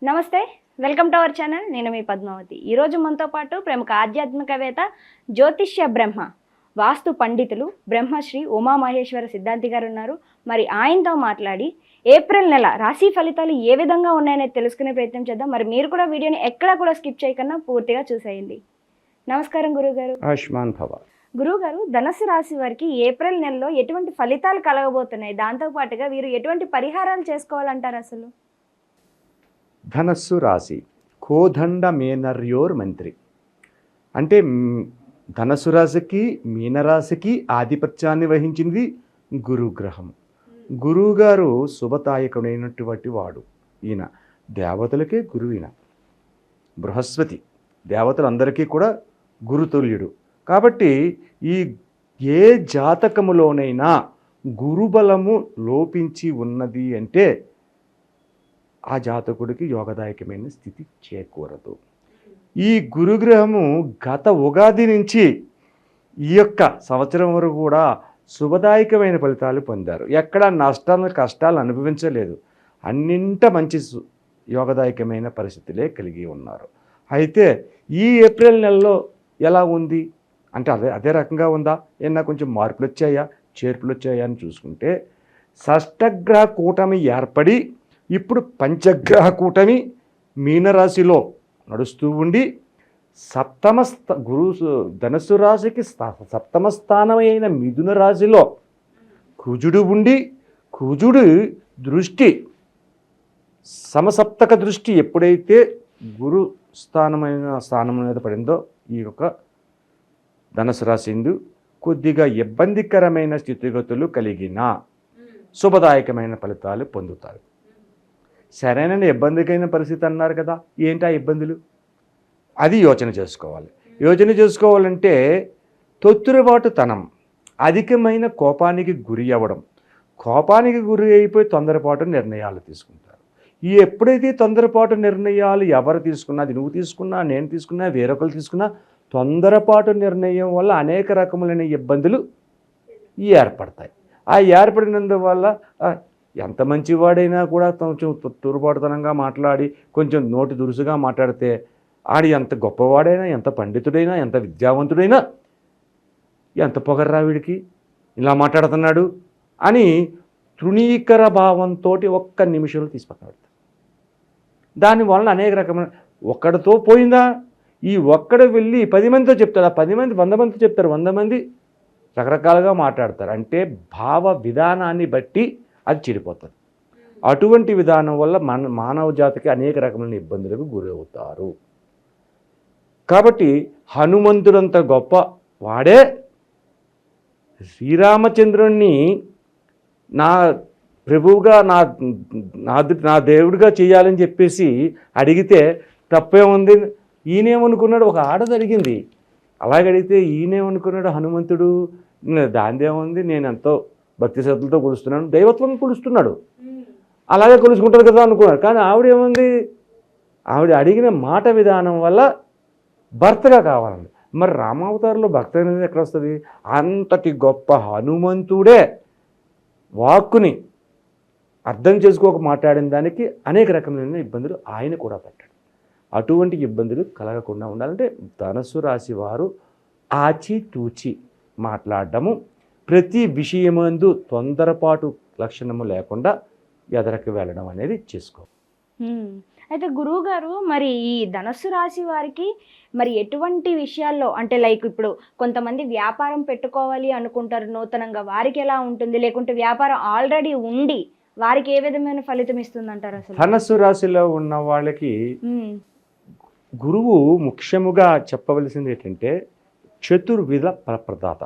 నమస్తే, welcome to our channel. నేను మీ పద్మావతి. ఈరోజు మనతో పాటు ప్రముఖ ఆధ్యాత్మికవేత్త, జ్యోతిష్య బ్రహ్మ, వాస్తు పండితులు బ్రహ్మశ్రీ ఉమామహేశ్వర సిద్ధాంతి గారు ఉన్నారు. మరి ఆయనతో మాట్లాడి ఏప్రిల్ నెల రాశి ఫలితాలు ఏ విధంగా ఉన్నాయనేది తెలుసుకునే ప్రయత్నం చేద్దాం. మరి మీరు కూడా వీడియోని ఎక్కడా కూడా స్కిప్ చేయకుండా పూర్తిగా చూసేయండి. నమస్కారం గురువుగారు. ఆయుష్మాన్ భవ. గురువుగారు, ధనుసు రాశి వారికి ఏప్రిల్ నెలలో ఎటువంటి ఫలితాలు కలగబోతున్నాయి? దాంతోపాటుగా వీరు ఎటువంటి పరిహారాలు చేసుకోవాలంటారు? అసలు ధనస్సు రాశి కోదండ మేనర్యోర్ మంత్రి అంటే ధనస్సు రాశికి మీనరాశికి ఆధిపత్యాన్ని వహించింది గురుగ్రహం. గురువుగారు శుభదాయకుడైనటువంటి వాడు. ఈయన దేవతలకే గురువు. ఈయన బృహస్పతి దేవతలందరికీ కూడా గురుతుల్యుడు. కాబట్టి ఏ జాతకములోనైనా గురుబలము లోపించి ఉన్నది అంటే ఆ జాతకుడికి యోగదాయకమైన స్థితి చేకూరదు. ఈ గురుగ్రహము గత ఉగాది నుంచి ఈ యొక్క సంవత్సరం వరకు కూడా శుభదాయకమైన ఫలితాలు పొందారు. ఎక్కడ నష్టాలు కష్టాలు అనుభవించలేదు. అన్నింట మంచి యోగదాయకమైన పరిస్థితులే కలిగి ఉన్నారు. అయితే ఈ ఏప్రిల్ నెలలో ఎలా ఉంది అంటే అదే రకంగా ఉందా, ఏమన్నా కొంచెం మార్పులు వచ్చాయా, చేర్పులు వచ్చాయా అని చూసుకుంటే, షష్టగ్రహ కూటమి ఏర్పడి ఇప్పుడు పంచగ్రహ కూటమి మీనరాశిలో నడుస్తూ ఉండి ధనుసు రాశికి సప్తమ స్థానమైన మిథున రాశిలో కుజుడు ఉండి, కుజుడు దృష్టి సమసప్తక దృష్టి ఎప్పుడైతే గురు స్థానం మీద పడిందో ఈ యొక్క ధనుసు రాశి కొద్దిగా ఇబ్బందికరమైన స్థితిగతులు కలిగిన శుభదాయకమైన ఫలితాలు పొందుతారు. సరైన ఇబ్బందికైన పరిస్థితి అన్నారు కదా, ఏంటి ఆ ఇబ్బందులు? అది యోచన చేసుకోవాలి. యోచన చేసుకోవాలంటే తొత్తురబాటుతనం, అధికమైన కోపానికి గురి అవ్వడం, కోపానికి గురి అయిపోయి తొందరపాటు నిర్ణయాలు తీసుకుంటారు. ఎప్పుడైతే తొందరపాటు నిర్ణయాలు ఎవరు తీసుకున్నా, అది నువ్వు తీసుకున్నా, నేను తీసుకున్నా, వేరొకరు తీసుకున్నా, తొందరపాటు నిర్ణయం వల్ల అనేక రకములైన ఇబ్బందులు ఏర్పడతాయి. ఆ ఏర్పడినందువల్ల ఎంత మంచివాడైనా కూడా కొంచెం తూరుబాటుతనంగా మాట్లాడి కొంచెం నోటి దురుసుగా మాట్లాడితే ఆడి ఎంత గొప్పవాడైనా, ఎంత పండితుడైనా, ఎంత విద్యావంతుడైనా, ఎంత పొగర్రా వీడికి ఇలా మాట్లాడుతున్నాడు అని తృణీకర భావంతో ఒక్క నిమిషంలో తీసి పక్కన పెడతారు. దానివల్ల అనేక రకమైన ఒక్కడితో పోయిందా, ఈ ఒక్కడు వెళ్ళి 10 మందితో చెప్తాడు, ఆ 10 మంది 100 మందితో చెప్తారు, 100 మంది రకరకాలుగా మాట్లాడతారు. అంటే భావ విధానాన్ని బట్టి అది చెడిపోతుంది. అటువంటి విధానం వల్ల మానవ జాతికి అనేక రకమైన ఇబ్బందులకు గురవుతారు. కాబట్టి హనుమంతుడంత గొప్ప వాడే శ్రీరామచంద్రుణ్ణి నా ప్రభువుగా నా దేవుడిగా చేయాలని చెప్పేసి అడిగితే తప్పేముంది? ఈయనేమనుకున్నాడు, ఒక ఆడది అడిగింది, అలాగడిగితే ఈయనేమనుకున్నాడు హనుమంతుడు, దాందేముంది, నేను ఎంతో భక్తి శ్రద్ధలతో కొలుస్తున్నాను, దైవత్వం కొలుస్తున్నాడు, అలాగే కొలుసుకుంటారు కదా అనుకున్నాడు. కానీ ఆవిడేముంది, ఆవిడ అడిగిన మాట విధానం వల్ల భర్తగా కావాలండి. మరి రామావతారంలో భర్త అనేది ఎక్కడ వస్తుంది? అంతటి గొప్ప హనుమంతుడే వాక్కుని అర్థం చేసుకోక మాట్లాడిన దానికి అనేక రకమైన ఇబ్బందులు ఆయన కూడా పెట్టాడు. అటువంటి ఇబ్బందులు కలగకుండా ఉండాలంటే ధనుసు రాశి వారు ఆచితూచి మాట్లాడడము, ప్రతి విషయమందు తొందరపాటు లక్షణము లేకుండా ఎదరికి వెళ్ళడం అనేది చేసుకో. అయితే గురువు గారు, మరి ఈ ధనుస్సు రాశి వారికి మరి ఎటువంటి విషయాల్లో అంటే లైక్ ఇప్పుడు కొంతమంది వ్యాపారం పెట్టుకోవాలి అనుకుంటారు నూతనంగా, వారికి ఎలా ఉంటుంది? లేకుంటే వ్యాపారం ఆల్రెడీ ఉండి వారికి ఏ విధమైన ఫలితం ఇస్తుంది అంటారు? అసలు ధనుస్సు రాశిలో ఉన్న వాళ్ళకి గురువు ముఖ్యముగా చెప్పవలసింది ఏంటంటే చతుర్విధ ఫలప్రదాత.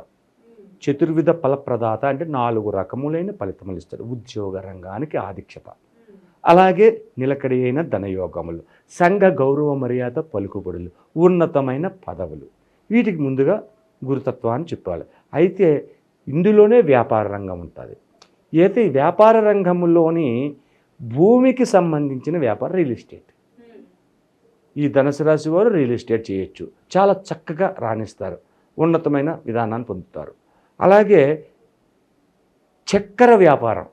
చతుర్విధ ఫలప్రదాత అంటే 4 రకములైన ఫలితములు ఇస్తాడు. ఉద్యోగ రంగానికి ఆధిక్యత, అలాగే నిలకడి అయిన ధనయోగములు, సంఘ గౌరవ మర్యాద పలుకుబడులు, ఉన్నతమైన పదవులు, వీటికి ముందుగా గురుతత్వాన్ని చెప్పాలి. అయితే ఇందులోనే వ్యాపార రంగం ఉంటుంది. అయితే వ్యాపార రంగంలోని భూమికి సంబంధించిన వ్యాపారం రియల్ ఎస్టేట్. ఈ ధనుసు రాశి వారు రియల్ ఎస్టేట్ చేయొచ్చు, చాలా చక్కగా రాణిస్తారు, ఉన్నతమైన విధానాన్ని పొందుతారు. అలాగే చక్కెర వ్యాపారం,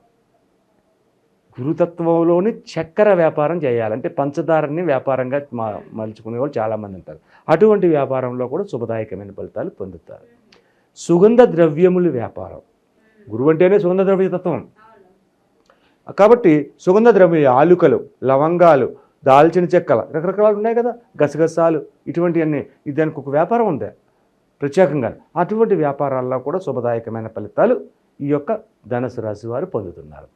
గురుతత్వంలోని చక్కెర వ్యాపారం చేయాలంటే పంచదారని వ్యాపారంగా మలుచుకునే వాళ్ళు చాలామంది ఉంటారు. అటువంటి వ్యాపారంలో కూడా శుభదాయకమైన ఫలితాలు పొందుతారు. సుగంధ ద్రవ్యముల వ్యాపారం, గురువు అంటేనే సుగంధ ద్రవ్య తత్వం కాబట్టి సుగంధ ద్రవ్య ఆలుకలు, లవంగాలు, దాల్చిన చెక్కలు రకరకాలు ఉన్నాయి కదా, గసగసాలు, ఇటువంటివన్నీ దానికి ఒక వ్యాపారం ఉంది ప్రత్యేకంగా. అటువంటి వ్యాపారాల్లో కూడా శుభదాయకమైన ఫలితాలు ఈ యొక్క ధనుసు రాశి వారు పొందుతున్నారు.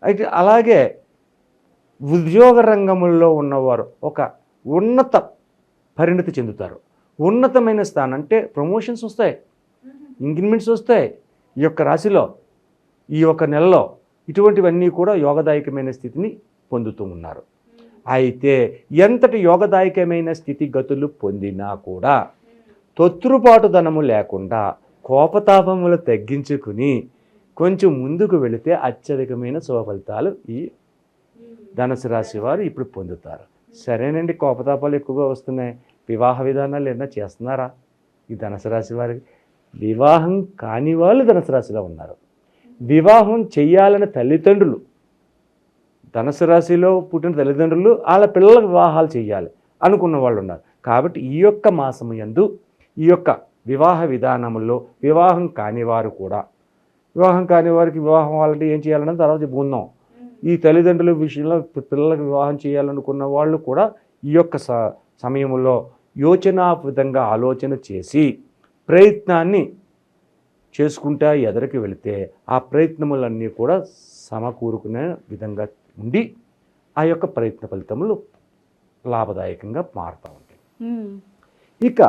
అయితే అలాగే ఉద్యోగ రంగంలో ఉన్నవారు ఒక ఉన్నత పరిణతి చెందుతారు. ఉన్నతమైన స్థానం అంటే ప్రమోషన్స్ వస్తాయి, ఇంక్రిమెంట్స్ వస్తాయి ఈ యొక్క రాశిలో, ఈ యొక్క నెలలో. ఇటువంటివన్నీ కూడా యోగదాయకమైన స్థితిని పొందుతూ ఉన్నారు. అయితే ఎంతటి యోగదాయకమైన స్థితిగతులు పొందినా కూడా తొత్తురుపాటుదనము లేకుండా కోపతాపములు తగ్గించుకుని కొంచెం ముందుకు వెళితే అత్యధికమైన శుభ ఫలితాలు ఈ ధనుసు రాశి వారు ఇప్పుడు పొందుతారు. సరేనండి, కోపతాపాలు ఎక్కువగా వస్తున్నాయి, వివాహ విధానాలు ఏమైనా చేస్తున్నారా? ఈ ధనుసు రాశి వారికి వివాహం కాని వాళ్ళు ధనుసు రాశిలో ఉన్నారు. వివాహం చెయ్యాలని తల్లిదండ్రులు, ధనుసు రాశిలో పుట్టిన తల్లిదండ్రులు వాళ్ళ పిల్లలకు వివాహాలు చేయాలి అనుకున్న వాళ్ళు ఉన్నారు. కాబట్టి ఈ యొక్క మాసము యందు ఈ యొక్క వివాహ విధానముల్లో వివాహం కాని వారు కూడా, వివాహం కాని వారికి వివాహం అవ్వాలంటే ఏం చేయాలన్నది తర్వాత చెప్పుకుందాం. ఈ తల్లిదండ్రుల విషయంలో పిల్లలకు వివాహం చేయాలనుకున్న వాళ్ళు కూడా ఈ యొక్క సమయంలో యోచనావిధంగా ఆలోచన చేసి ప్రయత్నాన్ని చేసుకుంటా ఎదరికి వెళితే ఆ ప్రయత్నములన్నీ కూడా సమకూరుకునే విధంగా ఉండి ఆ యొక్క ప్రయత్న ఫలితములు లాభదాయకంగా మారుతూ ఉంటాయి. ఇక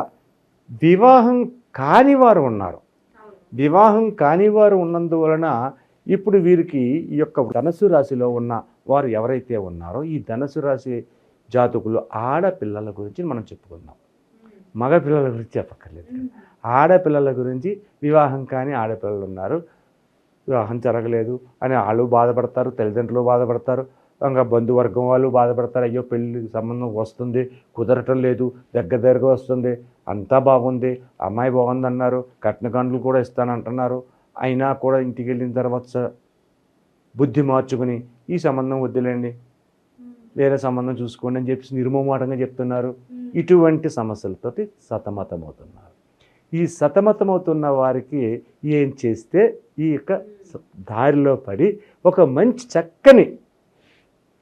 వివాహం కాని వారు ఉన్నారు. వివాహం కాని వారు ఉన్నందువలన ఇప్పుడు వీరికి ఈ యొక్క ధనుసు రాశిలో ఉన్న వారు ఎవరైతే ఉన్నారో ఈ ధనుసు రాశి జాతకులు ఆడపిల్లల గురించి మనం చెప్పుకుందాం. మగ పిల్లల గురించి చెప్పక్కర్లేదు. ఆడపిల్లల గురించి వివాహం కాని ఆడపిల్లలు ఉన్నారు, వివాహం జరగలేదు అని వాళ్ళు బాధపడతారు, తల్లిదండ్రులు బాధపడతారు, ఇంకా బంధువర్గం వాళ్ళు బాధపడతారు. అయ్యో పెళ్ళి సంబంధం వస్తుంది, కుదరటం లేదు, దగ్గరగా వస్తుంది, అంతా బాగుంది, అమ్మాయి బాగుందన్నారు, కట్నకాండ్లు కూడా ఇస్తానంటున్నారు, అయినా కూడా ఇంటికి వెళ్ళిన తర్వాత బుద్ధి మార్చుకుని ఈ సంబంధం వద్దులేండి, వేరే సంబంధం చూసుకోండి అని చెప్పి నిర్మోమాటంగా చెప్తున్నారు. ఇటువంటి సమస్యలతోటి సతమతమవుతున్నారు. ఈ సతమతమవుతున్న వారికి ఏం చేస్తే ఈ యొక్క దారిలో పడి ఒక మంచి చక్కని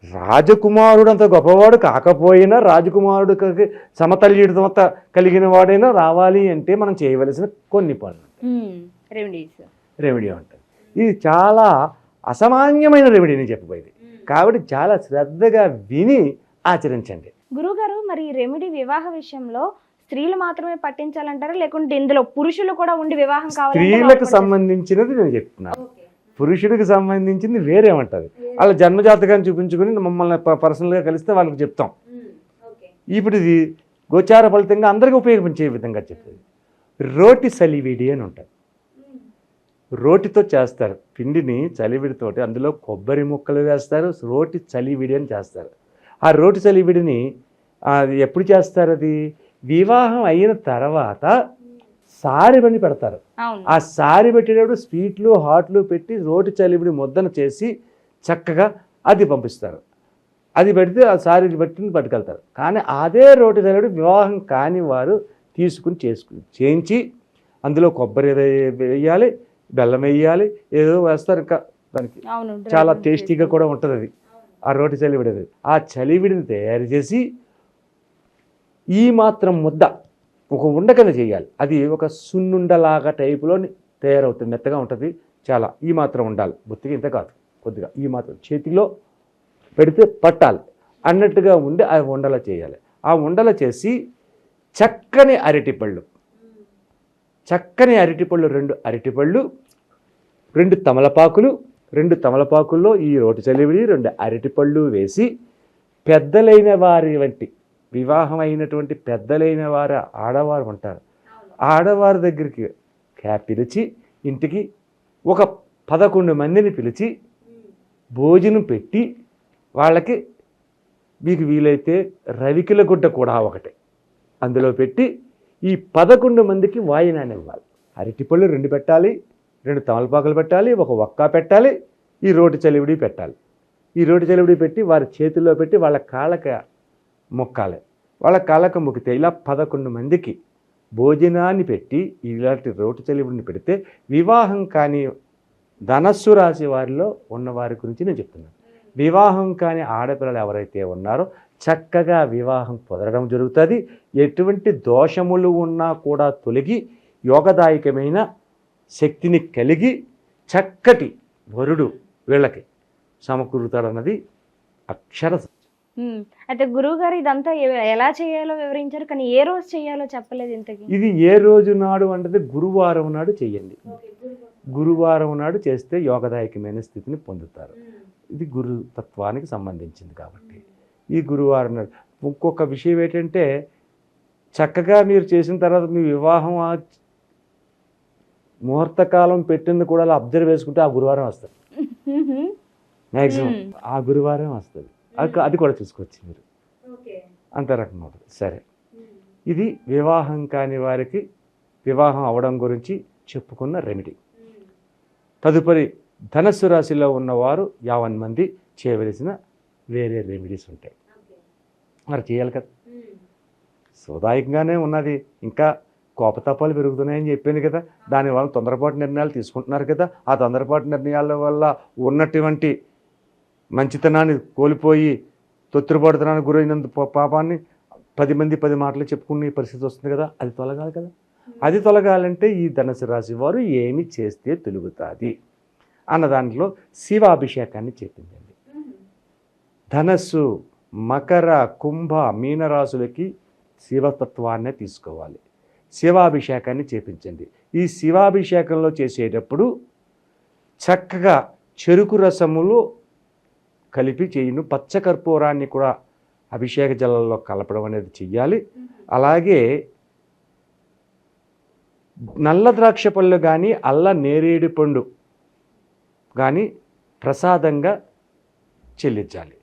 రాజకుమారుడు అంత గొప్పవాడు కాకపోయినా రాజకుమారుడికి సమతల్యుడితో కలిగిన వాడైనా రావాలి అంటే మనం చేయవలసిన కొన్ని పనులు రెమెడీ ఉంటుంది. ఇది చాలా అసామాన్యమైన రెమెడీని చెప్పబోయేది కాబట్టి చాలా శ్రద్ధగా విని ఆచరించండి. గురుగారు, మరి రెమెడీ వివాహ విషయంలో స్త్రీలు మాత్రమే పట్టించాలంటారా, లేకుంటే ఇందులో పురుషులు కూడా ఉండి వివాహం కావాలి? స్త్రీలకు సంబంధించినది నేను చెప్తున్నాను, పురుషుడికి సంబంధించింది వేరే ఉంటుంది. వాళ్ళ జన్మజాతకాన్ని చూపించుకుని మమ్మల్ని పర్సనల్గా కలిస్తే వాళ్ళకి చెప్తాం. ఇప్పుడు ఇది గోచార ఫలితంగా అందరికీ ఉపయోగించే విధంగా చెప్తుంది. రోటి సలివిడి అని ఉంటుంది. రోటితో చేస్తారు పిండిని, చలివిడితోటి అందులో కొబ్బరి ముక్కలు వేస్తారు, రోటి చలివిడి అని చేస్తారు. ఆ రోటి చలివిడిని అది ఎప్పుడు చేస్తారు? అది వివాహం అయిన తర్వాత సారి బండి పెడతారు. ఆ సారి పెట్టేటప్పుడు స్వీట్లు హాట్లు పెట్టి రోటి చలివిడి ముద్దను చేసి చక్కగా అది పంపిస్తారు. అది పెడితే ఆ సారి బట్టి పట్టుకెళ్తారు. కానీ అదే రోటి చలివిడి వివాహం కాని వారు తీసుకుని చేయించి అందులో కొబ్బరి వేయాలి, బెల్లం వేయాలి, ఏదో వేస్తారు. ఇంకా దానికి చాలా టేస్టీగా కూడా ఉంటుంది అది, ఆ రోటి చలివిడి. ఆ చలివిడిని తయారు చేసి ఈ మాత్రం ముద్ద ఒక ఉండ కింద చేయాలి. అది ఒక సున్నుండలాగా టైపులో తయారవుతుంది, మెత్తగా ఉంటుంది. చాలా ఈ మాత్రం ఉండాలి, బొత్తిగా ఇంత కాదు, కొద్దిగా ఈ మాత్రం చేతిలో పెడితే పట్టాలి అన్నట్టుగా ఉండి ఆ ఉండలా చేయాలి. ఆ ఉండల చేసి చక్కని అరటిపళ్ళు, 2 అరటిపళ్ళు, 2 తమలపాకులు, 2 తమలపాకుల్లో ఈ రోటి చలివిడి 2 అరటిపళ్ళు వేసి పెద్దలైన వారి వంటి వివాహం అయినటువంటి పెద్దలైన వారు ఆడవారు ఉంటారు, ఆడవారి దగ్గరికి పిలిచి ఇంటికి ఒక 11 మందిని పిలిచి భోజనం పెట్టి వాళ్ళకి మీకు వీలైతే రవికిల గుడ్డ కూడా ఒకటి అందులో పెట్టి ఈ 11 మందికి వాయినాన్ని ఇవ్వాలి. అరటిపళ్ళు 2 పెట్టాలి, 2 తమలపాకులు పెట్టాలి, ఒక ఒక్క పెట్టాలి, ఈ రోటి చలివిడి పెట్టాలి. ఈ రోటి చెలుబడి పెట్టి వారి చేతుల్లో పెట్టి వాళ్ళ కాళ్ళకి మొక్కాలి. వాళ్ళ కాళ్ళకు మొక్కితే ఇలా 11 మందికి భోజనాన్ని పెట్టి ఇలాంటి రోటి చెలుబడిని పెడితే వివాహం కాని ధనస్సు రాశి వారిలో ఉన్న వారి గురించి నేను చెప్తున్నాను. వివాహం కాని ఆడపిల్లలు ఎవరైతే ఉన్నారో చక్కగా వివాహం కుదరడం జరుగుతుంది. ఎటువంటి దోషములు ఉన్నా కూడా తొలగి యోగదాయకమైన శక్తిని కలిగి చక్కటి వరుడు వీళ్ళకి సమకూరుతాడన్నది అక్షర సత్యం. అయితే గురువు గారు ఇదంతా ఎలా చేయాలో వివరించారు, కానీ ఏ రోజు చేయాలో చెప్పలేదు ఇంతకీ. ఇది ఏ రోజు నాడు అంటే గురువారం నాడు చెయ్యండి. గురువారం నాడు చేస్తే యోగదాయకమైన స్థితిని పొందుతారు. ఇది గురుతత్వానికి సంబంధించింది కాబట్టి ఈ గురువారం నాడు. ఇంకొక విషయం ఏంటంటే చక్కగా మీరు చేసిన తర్వాత మీ వివాహం ముహూర్తకాలం పెట్టింది కూడా అలా అబ్జర్వ్ చేసుకుంటే ఆ గురువారం వస్తుంది. మ్యాక్సిమం ఆ గురువారం వస్తుంది. అది కూడా చూసుకోవచ్చు మీరు. అంత రకంగా ఉంటుంది. సరే, ఇది వివాహం కాని వారికి వివాహం అవడం గురించి చెప్పుకున్న రెమెడీ. తదుపరి ధనస్సు రాశిలో ఉన్నవారు 50 మంది చేయవలసిన వేరే రెమెడీస్ ఉంటాయి. మరి చేయాలి కదా. సోదాయకంగానే ఉన్నది. ఇంకా కోపతాపాలు పెరుగుతున్నాయని చెప్పాను కదా. దానివల్ల తొందరపాటు నిర్ణయాలు తీసుకుంటున్నారు కదా. ఆ తొందరపాటు నిర్ణయాల వల్ల ఉన్నటువంటి మంచితనాన్ని కోల్పోయి తొత్తురుపడుతనానికి గురైనందు పాపాన్ని 10 మంది 10 మాటలు చెప్పుకునే పరిస్థితి వస్తుంది కదా. అది తొలగాలి కదా. అది తొలగాలంటే ఈ ధనుసు రాశి వారు ఏమి చేస్తే తొలుగుతుంది అన్న దాంట్లో శివాభిషేకాన్ని చేపించండి. ధనస్సు, మకర, కుంభ, మీనరాశులకి శివతత్వాన్నే తీసుకోవాలి. శివాభిషేకాన్ని చేపించండి. ఈ శివాభిషేకంలో చేసేటప్పుడు చక్కగా చెరుకు రసములో కలిపి చేయను. పచ్చకర్పూరాన్ని కూడా అభిషేక జలంలో కలపడం అనేది చెయ్యాలి. అలాగే నల్ల ద్రాక్ష పళ్ళు కానీ అల్ల నేరేడు పండు కానీ ప్రసాదంగా చెల్లించాలి.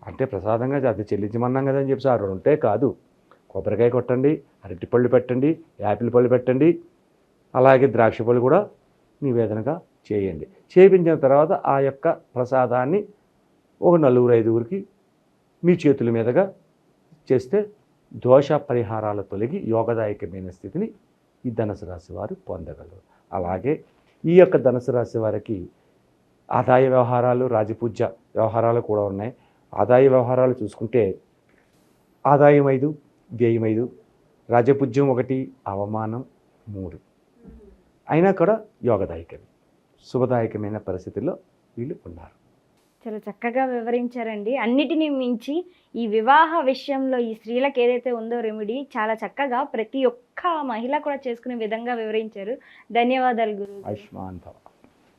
అంటే ప్రసాదంగా అది చెల్లించమన్నాం కదా అని చెప్పి ఆ 2 కాదు. కొబ్బరికాయ కొట్టండి, అరటిపళ్ళు పెట్టండి, యాపిల్ పళ్ళు పెట్టండి, అలాగే ద్రాక్ష పళ్ళు కూడా నివేదనగా చేయండి. చేయించిన తర్వాత ఆ యొక్క ప్రసాదాన్ని ఒక 4-5 మీ చేతుల మీదుగా చేస్తే దోష పరిహారాలు తొలగి యోగదాయకమైన స్థితిని ఈ ధనుసు రాశి వారు పొందగలరు. అలాగే ఈ యొక్క ధనుసు రాశి వారికి ఆదాయ వ్యవహారాలు, రాజపూజ్య వ్యవహారాలు కూడా ఉన్నాయి. ఆదాయ వ్యవహారాలు చూసుకుంటే ఆదాయం 5, వ్యయం 5, రాజపూజ్యం 1, అవమానం 3 అయినా కూడా యోగదాయకమే, శుభదాయకమైన పరిస్థితుల్లో వీళ్ళు ఉన్నారు. చాలా చక్కగా వివరించారండి. అన్నిటినీ మించి ఈ వివాహ విషయంలో ఈ స్త్రీలకు ఏదైతే ఉందో రెమెడీ చాలా చక్కగా ప్రతి ఒక్క మహిళ కూడా చేసుకునే విధంగా వివరించారు. ధన్యవాదాలు గురువు. ఆయుష్మాన్ భవ.